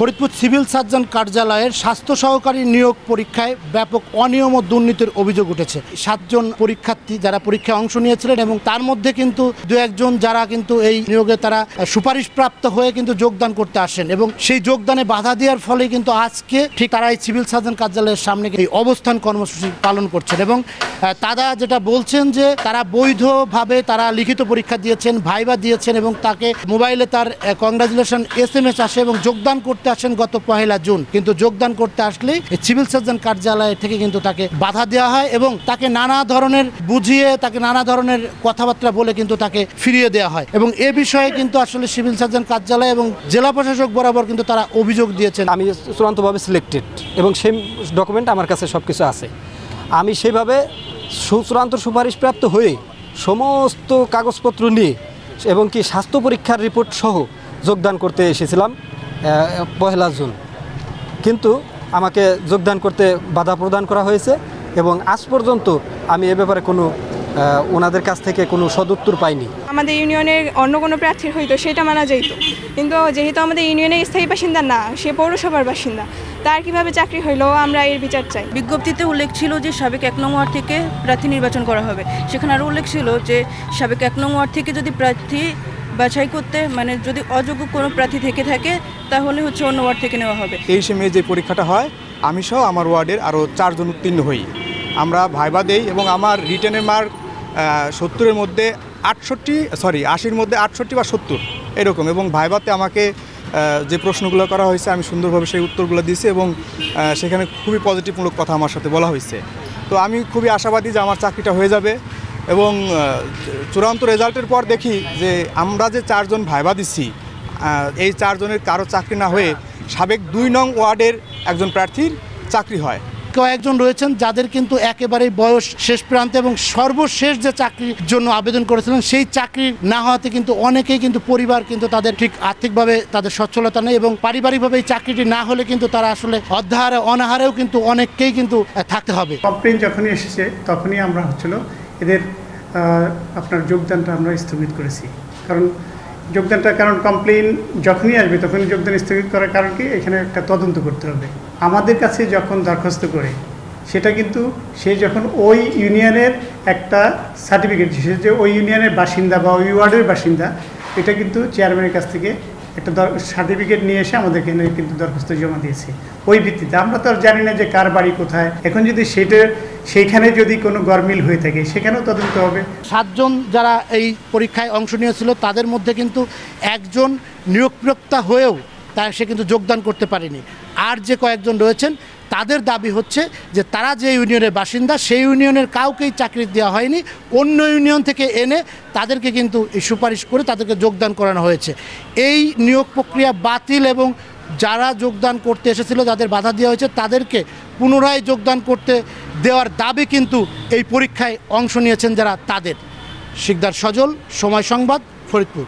Faridpur civil surgeon কার্যালয়ের স্বাস্থ্য সহকারী নিয়োগ পরীক্ষায় ব্যাপক অনিয়ম ও দুর্নীতির অভিযোগ উঠেছে। 7 জন পরীক্ষার্থী যারা পরীক্ষায় অংশ নিয়েছিলেন এবং তার মধ্যে কিন্তু 2-1 জন যারা কিন্তু এই নিয়োগে তারা সুপারিশপ্রাপ্ত হয়ে কিন্তু যোগদান করতে আসেন এবং সেই যোগদানে বাধা দেওয়ার ফলে কিন্তু আজকে ঠিক তারা এই সিভিল সার্জন কার্যালয়ের সামনে এই অবস্থান কর্মসূচি পালন করছেন এবং তারা যেটা বলছেন যে তারা বৈধভাবে তারা লিখিত পরীক্ষা দিয়েছেন, ভাইবা দিয়েছেন এবং তাকে মোবাইলে তার কংগ্রাচুলেশন SMS আসে এবং যোগদান করতে আসেন গত 1 জুন। কিন্তু যোগদান করতে আসলেই সিভিল সার্জন কার্যালয় থেকে কিন্তু তাকে বাধা দেওয়া হয় এবং তাকে নানা ধরনের বুঝিয়ে তাকে নানা ধরনের কথাবার্তা বলে কিন্তু তাকে ফিরিয়ে দেওয়া হয় এবং এ বিষয়ে কিন্তু আসলে সিভিল সার্জন কার্যালয় এবং জেলা প্রশাসক বরাবর কিন্তু তারা অভিযোগ দিয়েছেন। আমি চূড়ান্তভাবে সিলেক্টেড এবং সেই ডকুমেন্ট আমার কাছে সব কিছু আছে। আমি সেইভাবে চূড়ান্ত সুপারিশপ্রাপ্ত হয়ে সমস্ত কাগজপত্র নিয়ে এবং কি স্বাস্থ্য পরীক্ষার রিপোর্ট সহ যোগদান করতে এসেছিলাম 1 জুন, কিন্তু আমাকে যোগদান করতে বাধা প্রদান করা হয়েছে এবং আজ পর্যন্ত আমি এ ব্যাপারে কোনো ওনাদের কাছ থেকে কোনো সদুত্তর পাইনি। আমাদের ইউনিয়নের অন্য কোনো প্রার্থীর হইতো সেটা মানা যেত, কিন্তু যেহেতু আমাদের ইউনিয়নের স্থায়ী বাসিন্দা না, সে পৌরসভার বাসিন্দা, তার কিভাবে চাকরি হইলো আমরা এর বিচার চাই। বিজ্ঞপ্তিতে উল্লেখ ছিল যে সাবেক 1 নং ওয়ার্ড থেকে প্রার্থী নির্বাচন করা হবে। সেখানে আরও উল্লেখ ছিল যে সাবেক 1 নং ওয়ার্ড থেকে যদি প্রার্থী বাছাই করতে যদি অযোগ্য কোনো প্রার্থী থেকে থাকে তাহলে অন্য ওয়ার্ড থেকে নেওয়া হবে। 23 মে যে পরীক্ষাটা হয় আমি সহ আমার ওয়ার্ডের আরও 4 জন উত্তীর্ণ হই। আমরা ভাইবা দেই এবং আমার রিটেনের মার্ক 70-এর মধ্যে 80-র মধ্যে 68 বা 70 এরকম, এবং ভাইবাতে আমাকে যে প্রশ্নগুলো করা হয়েছে আমি সুন্দরভাবে সেই উত্তরগুলো দিয়েছি এবং সেখানে খুবই পজিটিভমূলক কথা আমার সাথে বলা হয়েছে। তো আমি খুবই আশাবাদী যে আমার চাকরিটা হয়ে যাবে এবং চূড়ান্ত রেজাল্টের পর দেখি যে আমরা যে 4 জন ভাইবা দিচ্ছি এই 4 জনের কারো চাকরি না হয়ে সাবেক 2 নং ওয়ার্ডের একজন প্রার্থীর চাকরি হয়। কয়েকজন রয়েছেন যাদের কিন্তু একেবারেই বয়স শেষ প্রান্তে এবং সর্বশেষ যে চাকরির জন্য আবেদন করেছিলেন সেই চাকরি না হওয়াতে কিন্তু অনেকেই কিন্তু পরিবার কিন্তু তাদের ঠিক আর্থিকভাবে তাদের সচ্ছলতা নেই এবং পারিবারিকভাবে এই চাকরিটি না হলে কিন্তু তারা আসলে অর্ধাহারে অনাহারেও কিন্তু অনেককেই কিন্তু থাকতে হবে। কমপ্লেন যখনই এসেছে তখনই আমরা এদের আপনার যোগদানটা আমরা স্থগিত করেছি। কারণ কমপ্লেন যখনই আসবে তখনই যোগদান স্থগিত করার কারণ কি, এখানে একটা তদন্ত করতে হবে। আমাদের কাছে যখন দরখাস্ত করে সেটা কিন্তু সে যখন ওই ইউনিয়নের একটা সার্টিফিকেট, সে যে ওই ইউনিয়নের বাসিন্দা বা ওই ওয়ার্ডের বাসিন্দা, এটা কিন্তু চেয়ারম্যানের কাছ থেকে একটা সার্টিফিকেট নিয়ে এসে আমাদেরকে কিন্তু দরখাস্ত জমা দিয়েছে। ওই ভিত্তিতে আমরা তো আর জানি না যে কার বাড়ি কোথায়। এখন যদি সেইখানে যদি কোনো গরমিল হয়ে থাকে সেখানেও তদন্ত হবে। 7 জন যারা এই পরীক্ষায় অংশ নিয়েছিল তাদের মধ্যে কিন্তু 1 জন নিয়োগপ্রাপ্ত হয়েও সে কিন্তু যোগদান করতে পারেনি। আর যে কয়েকজন রয়েছেন তাদের দাবি হচ্ছে যে তারা যে ইউনিয়নের বাসিন্দা সেই ইউনিয়নের কাউকেই চাকরি দেওয়া হয়নি, অন্য ইউনিয়ন থেকে এনে তাদেরকে কিন্তু এই সুপারিশ করে তাদেরকে যোগদান করানো হয়েছে। এই নিয়োগ প্রক্রিয়া বাতিল এবং যারা যোগদান করতে এসেছিল যাদের বাধা দেওয়া হয়েছে তাদেরকে পুনরায় যোগদান করতে দেওয়ার দাবি কিন্তু এই পরীক্ষায় অংশ নিয়েছেন যারা তাদের। শিকদার সজল, সময় সংবাদ, ফরিদপুর।